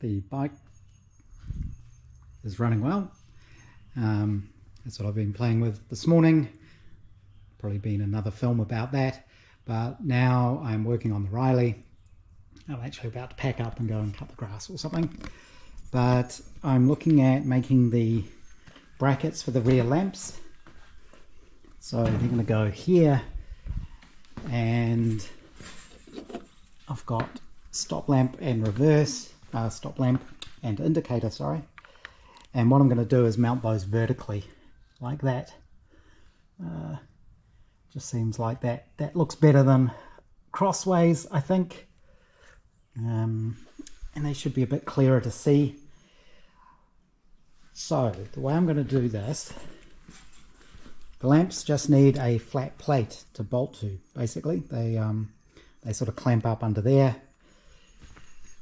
the bike is running well. That's what I've been playing with this morning. Probably been another film about that, but now I'm working on the Riley. I'm actually about to pack up and go and cut the grass or something, but I'm looking at making the brackets for the rear lamps. So they're going to go here, and I've got stop lamp and reverse, stop lamp and indicator, sorry. And what I'm going to do is mount those vertically like that. Just seems like that looks better than crossways, I think. And they should be a bit clearer to see. So the way I'm going to do this, the lamps just need a flat plate to bolt to. Basically, they sort of clamp up under there.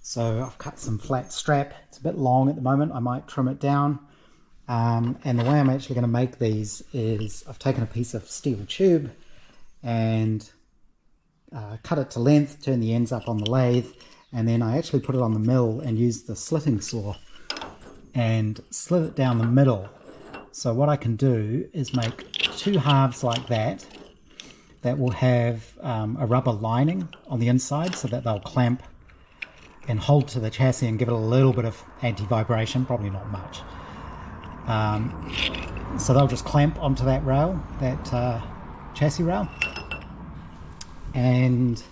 So I've cut some flat strap. It's a bit long at the moment. I might trim it down. And the way I'm actually going to make these is I've taken a piece of steel tube and cut it to length, turn the ends up on the lathe, and then I actually put it on the mill and used the slitting saw and slit it down the middle. So what I can do is make two halves like that will have a rubber lining on the inside so that they'll clamp and hold to the chassis and give it a little bit of anti-vibration, probably not much. So they'll just clamp onto that rail, that chassis rail, and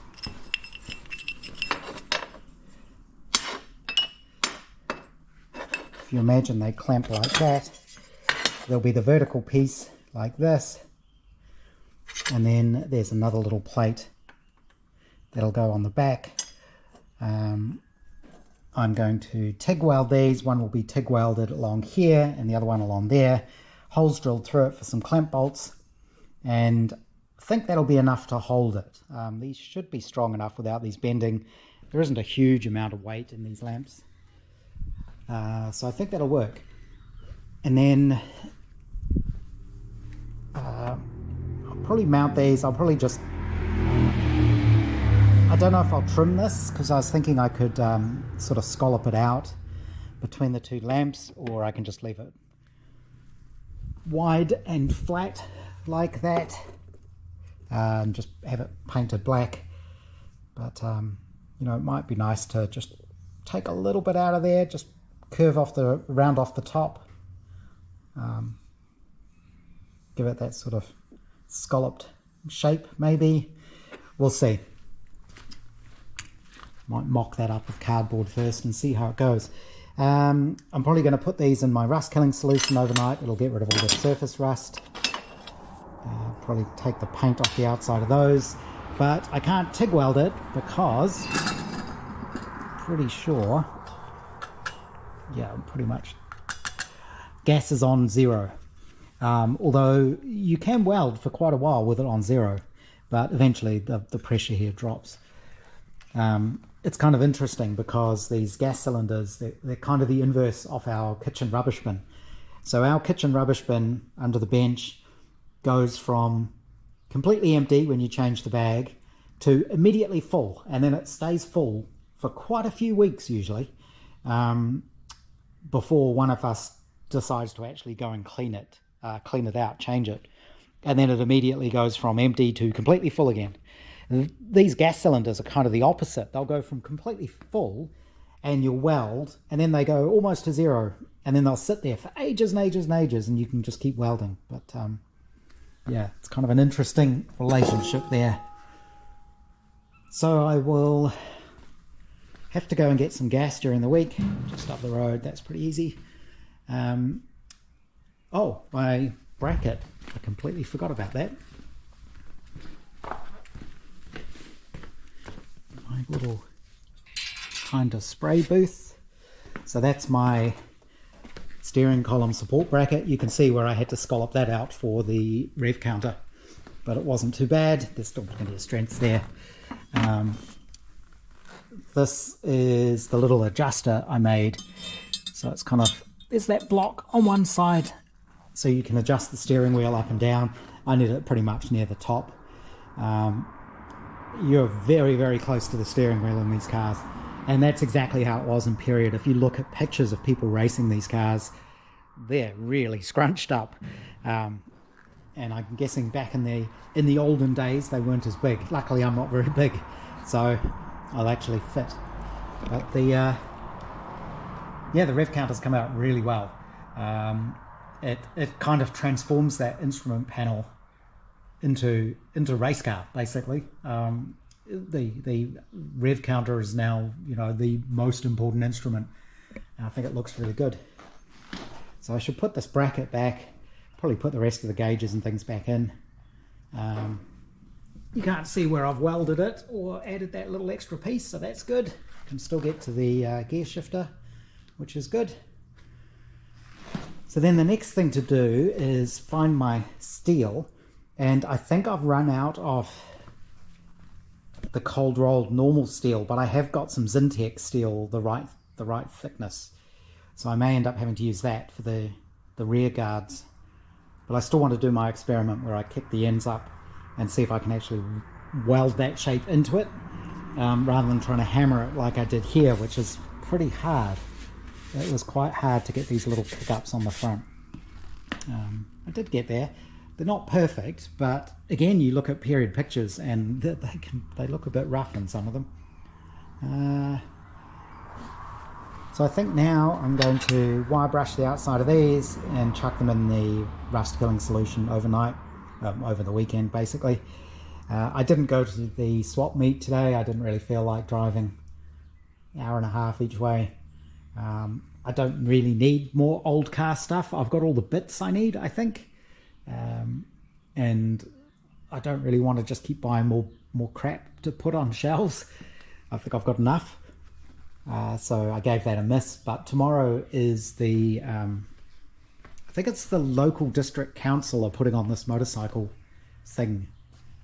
if you imagine they clamp like that, there'll be the vertical piece like this, and then there's another little plate that'll go on the back. I'm going to TIG weld these. One will be TIG welded along here and the other one along there. Holes drilled through it for some clamp bolts, and I think that'll be enough to hold it. These should be strong enough without these bending. There isn't a huge amount of weight in these lamps, so I think that'll work. And then I'll probably mount these. I'll probably just, I don't know if I'll trim this, because I was thinking I could sort of scallop it out between the two lamps, or I can just leave it wide and flat like that and just have it painted black. But you know, it might be nice to just take a little bit out of there, just curve off the round off the top, give it that sort of scalloped shape. Maybe we'll see. Might mock that up with cardboard first and see how it goes. I'm probably going to put these in my rust killing solution overnight. It'll get rid of all the surface rust. Probably take the paint off the outside of those, but I can't TIG weld it because pretty sure, yeah, pretty much gas is on 0. Although you can weld for quite a while with it on 0, but eventually the pressure here drops. It's kind of interesting because these gas cylinders, they're kind of the inverse of our kitchen rubbish bin. So our kitchen rubbish bin under the bench goes from completely empty when you change the bag to immediately full, and then it stays full for quite a few weeks usually, before one of us decides to actually go and clean it out, change it, and then it immediately goes from empty to completely full again. These gas cylinders are kind of the opposite. They'll go from completely full and you'll weld, and then they go almost to 0, and then they'll sit there for ages and ages and ages, and you can just keep welding. But yeah, it's kind of an interesting relationship there. So I will have to go and get some gas during the week, just up the road. That's pretty easy. Oh, my bracket. I completely forgot about that. My little kind of spray booth. So that's my steering column support bracket. You can see where I had to scallop that out for the rev counter, but it wasn't too bad. There's still plenty of strength there. This is the little adjuster I made. So it's kind of, there's that block on one side, so you can adjust the steering wheel up and down. I need it pretty much near the top. You're very, very close to the steering wheel in these cars. And that's exactly how it was in period. If you look at pictures of people racing these cars, they're really scrunched up. And I'm guessing back in the olden days they weren't as big. Luckily I'm not very big, so I'll actually fit. But the rev counters come out really well. It kind of transforms that instrument panel into race car, basically. The rev counter is now, you know, the most important instrument. And I think it looks really good. So I should put this bracket back, probably put the rest of the gauges and things back in. You can't see where I've welded it or added that little extra piece, so that's good. Can still get to the gear shifter, which is good. So then the next thing to do is find my steel, and I think I've run out of the cold rolled normal steel, but I have got some Zintex steel, the right thickness, so I may end up having to use that for the rear guards. But I still want to do my experiment where I kick the ends up and see if I can actually weld that shape into it, rather than trying to hammer it like I did here, which is pretty hard. It was quite hard to get these little kick-ups on the front. I did get there. They're not perfect, but again, you look at period pictures and they look a bit rough in some of them. So I think now I'm going to wire brush the outside of these and chuck them in the rust killing solution overnight, over the weekend basically. I didn't go to the swap meet today. I didn't really feel like driving an hour and a half each way. I don't really need more old car stuff. I've got all the bits I need, I think. And I don't really want to just keep buying more crap to put on shelves. I think I've got enough. So I gave that a miss. But tomorrow is the, I think it's the local district council are putting on this motorcycle thing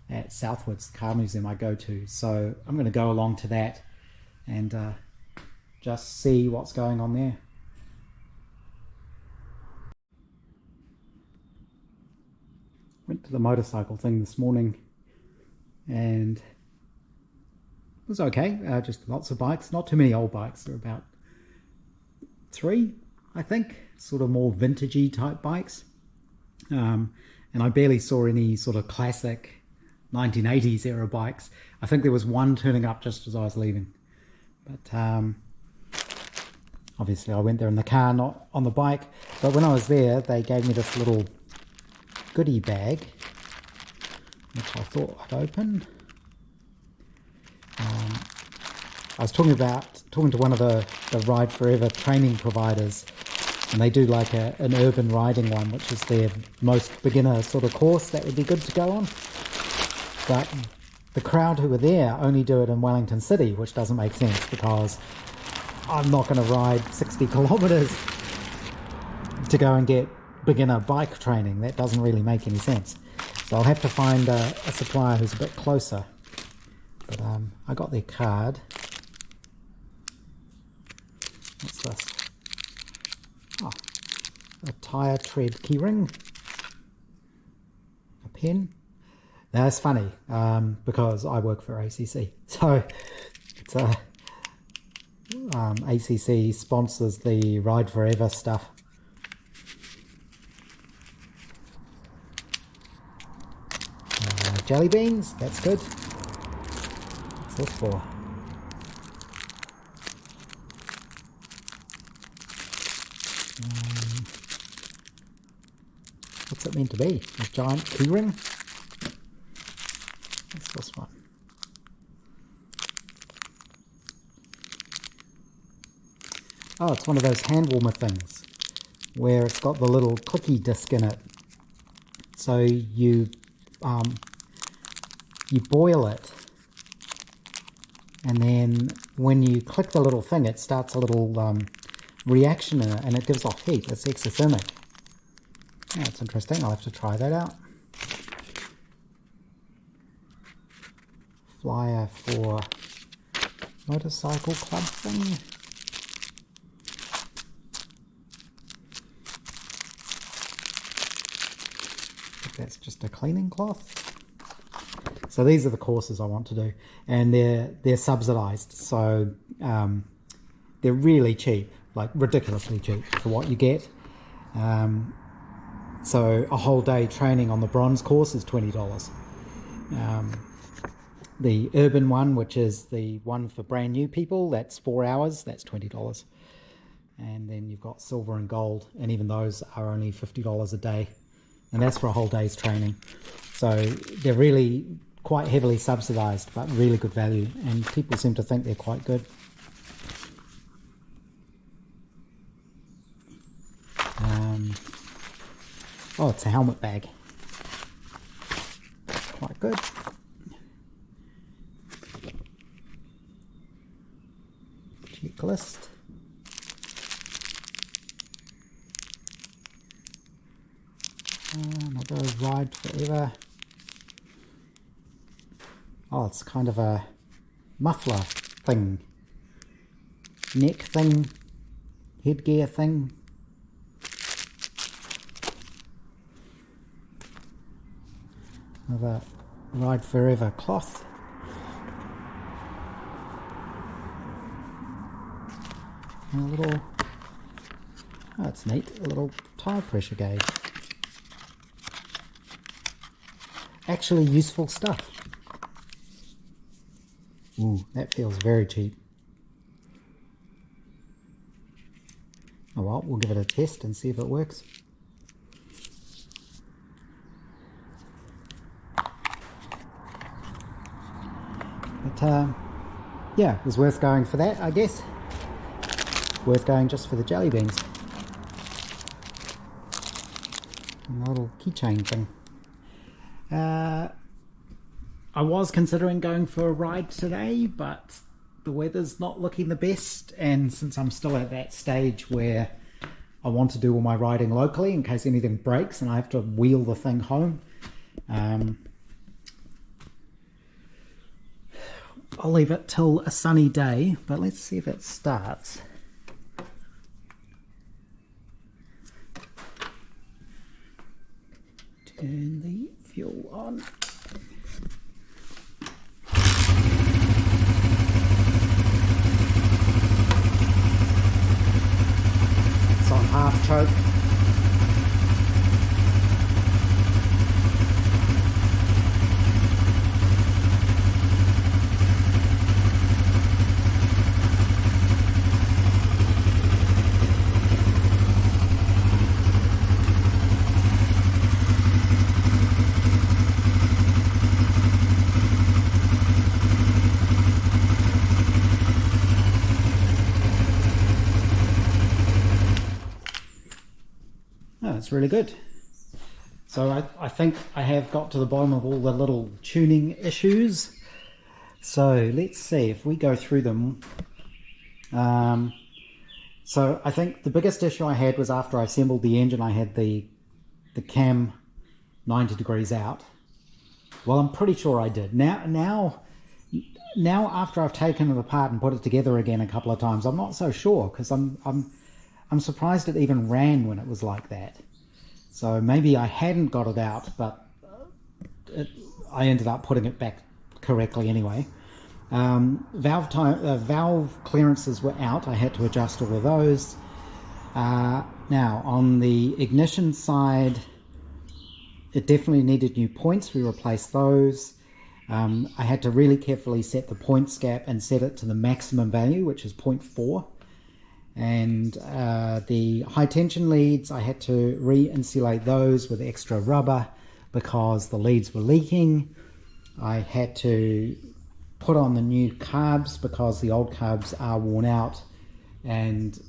at Southwards, the car museum I go to. So I'm going to go along to that and just see what's going on there. Went to the motorcycle thing this morning and it was okay. Just lots of bikes, not too many old bikes. There are about 3, I think, sort of more vintagey type bikes. And I barely saw any sort of classic 1980s era bikes. I think there was one turning up just as I was leaving. But obviously I went there in the car, not on the bike. But when I was there, they gave me this little goodie bag, which I thought I'd open. I was talking to one of the Ride Forever training providers, and they do like an urban riding one, which is their most beginner sort of course that would be good to go on. But the crowd who were there only do it in Wellington City, which doesn't make sense because I'm not going to ride 60 kilometers to go and get beginner bike training. That doesn't really make any sense. So I'll have to find a supplier who's a bit closer. But I got their card. What's this? Oh, a tyre tread keyring. A pen. Now it's funny because I work for ACC. So it's ACC sponsors the Ride Forever stuff. Jelly beans, that's good. What's this for? What's it meant to be? A giant keyring? What's this one? Oh, it's one of those hand warmer things where it's got the little cookie disc in it. So you boil it, and then when you click the little thing, it starts a little reaction in it, and it gives off heat. It's exothermic. Yeah, it's interesting. I'll have to try that out. Flyer for motorcycle club thing. I think that's just a cleaning cloth. So these are the courses I want to do, and they're subsidized. So they're really cheap, like ridiculously cheap for what you get. So a whole day training on the bronze course is $20. The urban one, which is the one for brand new people, that's 4 hours, that's $20. And then you've got silver and gold, and even those are only $50 a day, and that's for a whole day's training. So they're really quite heavily subsidized, but really good value, and people seem to think they're quite good. Oh, it's a helmet bag. Quite good. Checklist. Another Ride Forever. Oh, it's kind of a muffler thing. Neck thing. Headgear thing. Another Ride Forever cloth. And a little, oh, that's neat, a little tire pressure gauge. Actually useful stuff. Ooh, that feels very cheap. Oh well, we'll give it a test and see if it works. But yeah, it was worth going for that, I guess. Worth going just for the jelly beans. And a little keychain thing. I was considering going for a ride today, but the weather's not looking the best, and since I'm still at that stage where I want to do all my riding locally in case anything breaks and I have to wheel the thing home, I'll leave it till a sunny day, but let's see if it starts. Turn the fuel on. It's on half choke. It's really good. So I think I have got to the bottom of all the little tuning issues. So let's see if we go through them. So I think the biggest issue I had was after I assembled the engine, I had the cam 90 degrees out. Well, I'm pretty sure I did. Now after I've taken it apart and put it together again a couple of times, I'm not so sure, because I'm surprised it even ran when it was like that. So maybe I hadn't got it out, but I ended up putting it back correctly anyway. Valve clearances were out. I had to adjust all of those. Now, on the ignition side, it definitely needed new points. We replaced those. I had to really carefully set the points gap and set it to the maximum value, which is 0.4. And the high tension leads, I had to re-insulate those with extra rubber because the leads were leaking. I had to put on the new carbs because the old carbs are worn out and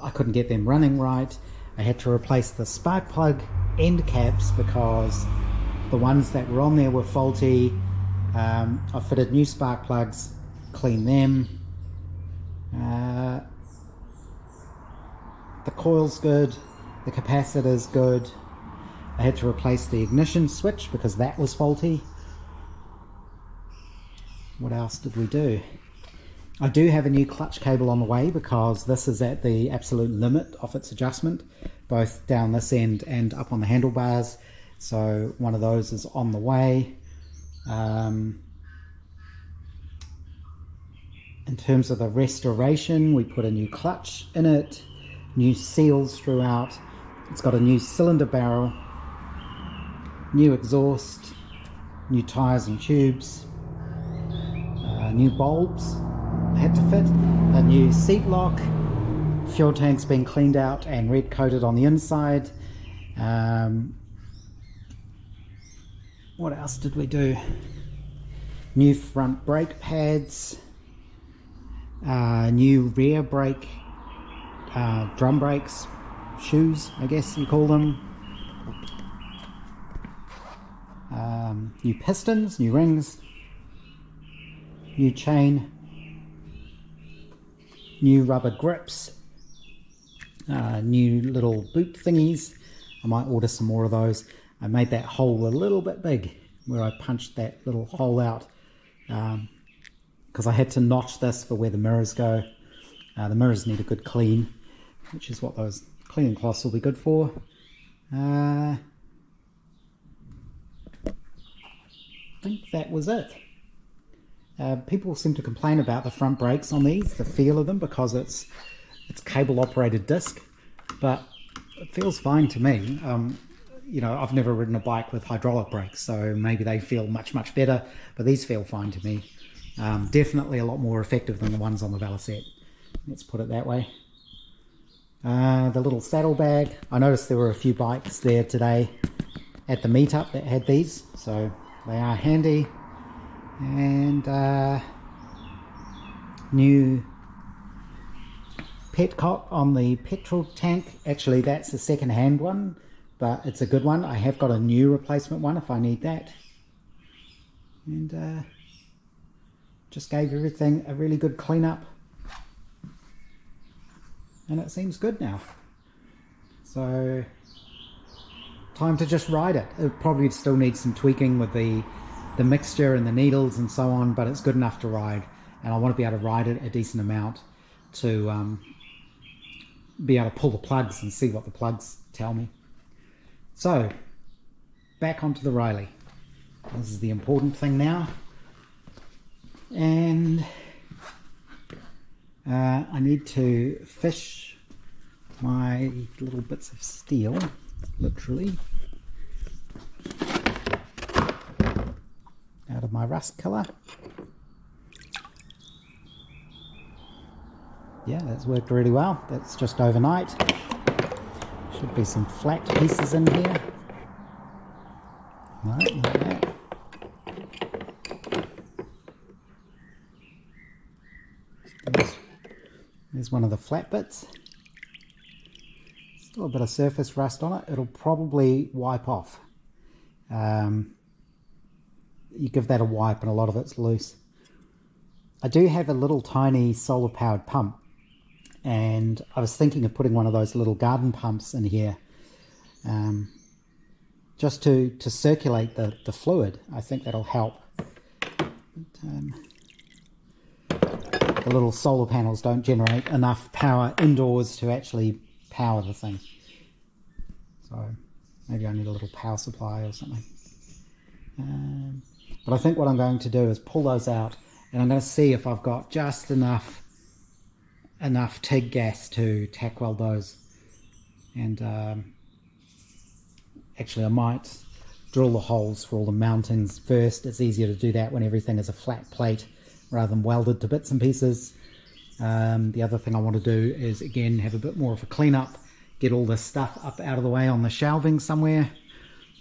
I couldn't get them running right. I had to replace the spark plug end caps because the ones that were on there were faulty. I fitted new spark plugs, cleaned them. The coil's good, the capacitor's good. I had to replace the ignition switch because that was faulty. What else did we do? I do have a new clutch cable on the way because this is at the absolute limit of its adjustment, both down this end and up on the handlebars. So one of those is on the way. In terms of the restoration, we put a new clutch in it, new seals throughout. It's got a new cylinder barrel, new exhaust, new tyres and tubes, new bulbs I had to fit, a new seat lock, fuel tank's been cleaned out and red coated on the inside. What else did we do? New front brake pads, new rear brake, drum brakes, shoes, I guess you call them. New pistons, new rings, new chain, new rubber grips, new little boot thingies. I might order some more of those. I made that hole a little bit big where I punched that little hole out because I had to notch this for where the mirrors go. The mirrors need a good clean, which is what those cleaning cloths will be good for. I think that was it. People seem to complain about the front brakes on these, the feel of them, because it's cable operated disc, but it feels fine to me. You know, I've never ridden a bike with hydraulic brakes, so maybe they feel much better, but these feel fine to me. Definitely a lot more effective than the ones on the Velicet, let's put it that way. The little saddlebag, I noticed there were a few bikes there today at the meetup that had these, so they are handy. And new petcock on the petrol tank. Actually, that's a second-hand one, but it's a good one. I have got a new replacement one if I need that. And just gave everything a really good clean up, and it seems good now. So time to just ride it. It probably still needs some tweaking with the mixture and the needles and so on, but it's good enough to ride, and I want to be able to ride it a decent amount to be able to pull the plugs and see what the plugs tell me. So back onto the Riley. This is the important thing now, and I need to fish my little bits of steel, literally, out of my rust killer. Yeah, that's worked really well. That's just overnight. Should be some flat pieces in here. Right, like that. There's one of the flat bits. Still a bit of surface rust on it. It'll probably wipe off. You give that a wipe and a lot of it's loose. I do have a little tiny solar powered pump, and I was thinking of putting one of those little garden pumps in here just to circulate the fluid. I think that'll help. The little solar panels don't generate enough power indoors to actually power the thing, so maybe I need a little power supply or something. But I think what I'm going to do is pull those out, and I'm going to see if I've got just enough TIG gas to tack weld those. And actually I might drill the holes for all the mountings first. It's easier to do that when everything is a flat plate rather than welded to bits and pieces. The other thing I want to do is, again, have a bit more of a cleanup, get all this stuff up out of the way on the shelving somewhere.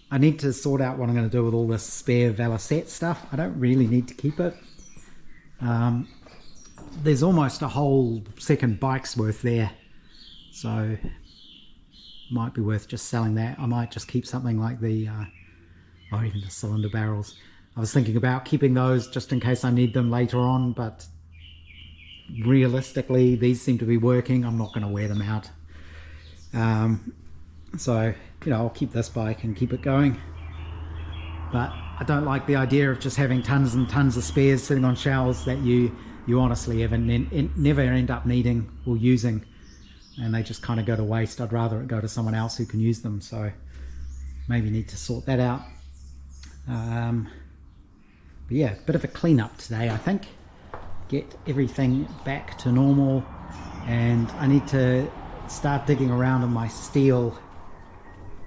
I need to sort out what I'm going to do with all this spare Velicet stuff. I don't really need to keep it. There's almost a whole second bike's worth there, so might be worth just selling that. I might just keep something like the or even the cylinder barrels. I was thinking about keeping those just in case I need them later on, but realistically these seem to be working. I'm not going to wear them out. So, you know, I'll keep this bike and keep it going. But I don't like the idea of just having tons and tons of spares sitting on shelves that you honestly never end up needing or using, and they just kind of go to waste. I'd rather it go to someone else who can use them, so maybe need to sort that out. But yeah, bit of a cleanup today, I think. get everything back to normal, and I need to start digging around in my steel.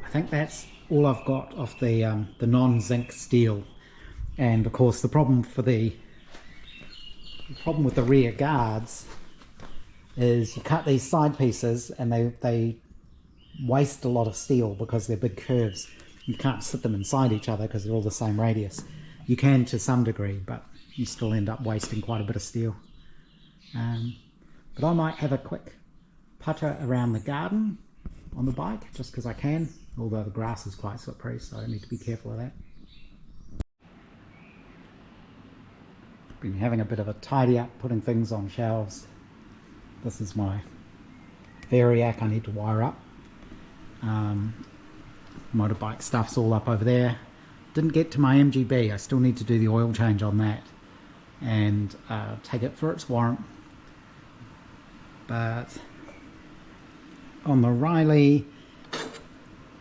I think that's all I've got of the non-zinc steel. And of course the problem with the rear guards is you cut these side pieces and they waste a lot of steel because they're big curves. You can't sit them inside each other because they're all the same radius. You can to some degree, but you still end up wasting quite a bit of steel. But I might have a quick putter around the garden on the bike just because I can, although the grass is quite slippery, so I need to be careful of that. Been having a bit of a tidy up, putting things on shelves. This is my variac I need to wire up. Motorbike stuff's all up over there. Didn't get to my MGB. I still need to do the oil change on that and take it for its warrant. But on the Riley,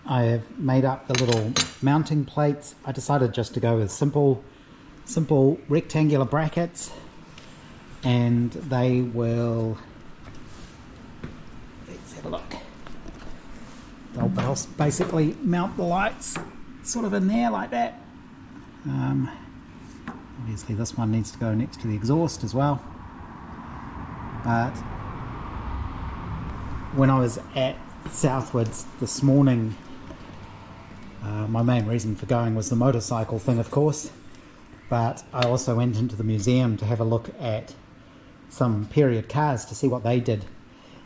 I have made up the little mounting plates. I decided just to go with simple rectangular brackets, and they will, let's have a look, they'll basically mount the lights sort of in there like that. Obviously this one needs to go next to the exhaust as well, but when I was at Southwards this morning, my main reason for going was the motorcycle thing, of course, but I also went into the museum to have a look at some period cars to see what they did.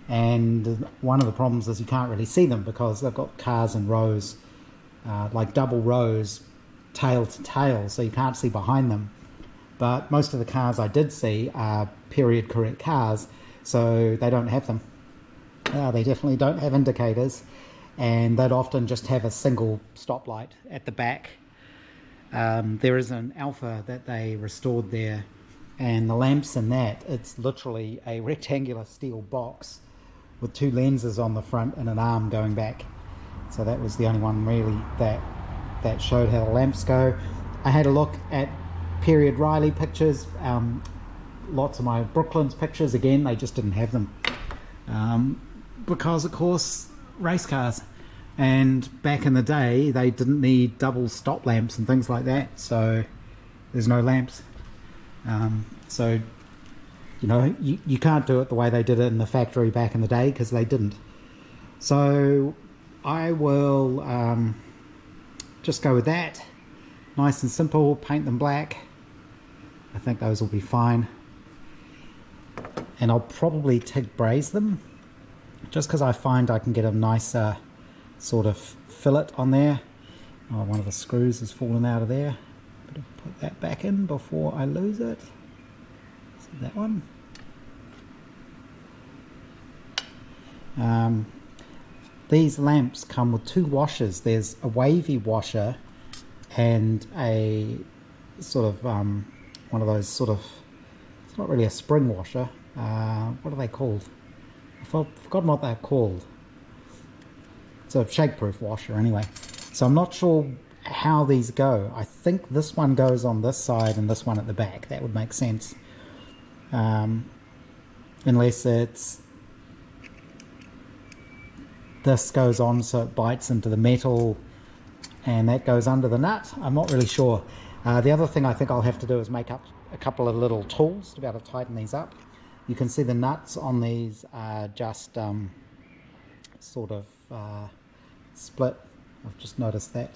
And one of the problems is you can't really see them because they've got cars in rows, like double rows, tail to tail, so you can't see behind them. But most of the cars I did see are period correct cars, so they don't have them. They definitely don't have indicators, and they'd often just have a single stoplight at the back. There is an Alpha that they restored there, and the lamps in that, it's literally a rectangular steel box with two lenses on the front and an arm going back. So that was the only one really that showed how the lamps go. I had a look at period Riley pictures, lots of my Brooklands pictures. Again, they just didn't have them because, of course, race cars, and back in the day they didn't need double stop lamps and things like that, so there's no lamps. So you know, you can't do it the way they did it in the factory back in the day because they didn't. So I will just go with that, nice and simple, paint them black. I think those will be fine, and I'll probably TIG braze them just because I find I can get a nicer sort of fillet on there. Oh, one of the screws has fallen out of there. Better put that back in before I lose it. So that one. These lamps come with two washers. There's a wavy washer and a sort of one of those sort of, it's not really a spring washer. What are they called? I've forgotten what they're called. It's a shake-proof washer anyway. So I'm not sure how these go. I think this one goes on this side and this one at the back. That would make sense. Unless it's, this goes on so it bites into the metal and that goes under the nut. I'm not really sure. The other thing I think I'll have to do is make up a couple of little tools to be able to tighten these up. You can see the nuts on these are just sort of split. I've just noticed that.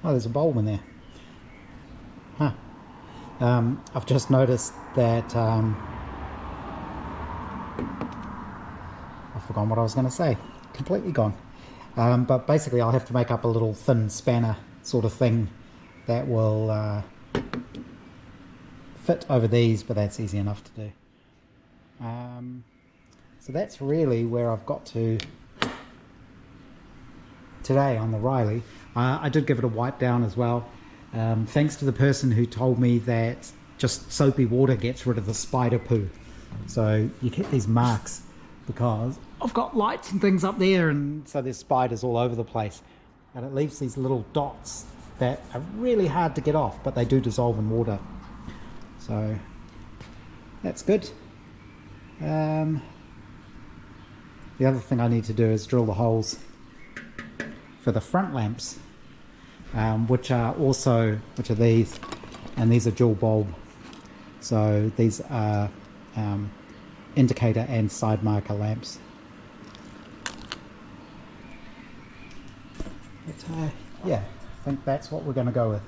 Oh, there's a bulb in there. Huh. I've just noticed that I've forgotten what I was going to say. Completely gone. But basically I'll have to make up a little thin spanner sort of thing that will fit over these, but that's easy enough to do. So that's really where I've got to today on the Riley. I did give it a wipe down as well, thanks to the person who told me that just soapy water gets rid of the spider poo. So you get these marks because I've got lights and things up there, and so there's spiders all over the place, and it leaves these little dots that are really hard to get off, but they do dissolve in water. So That's good. The other thing I need to do is drill the holes for the front lamps, which are these, and these are dual bulb. So these are indicator and side marker lamps. But, yeah, I think that's what we're going to go with.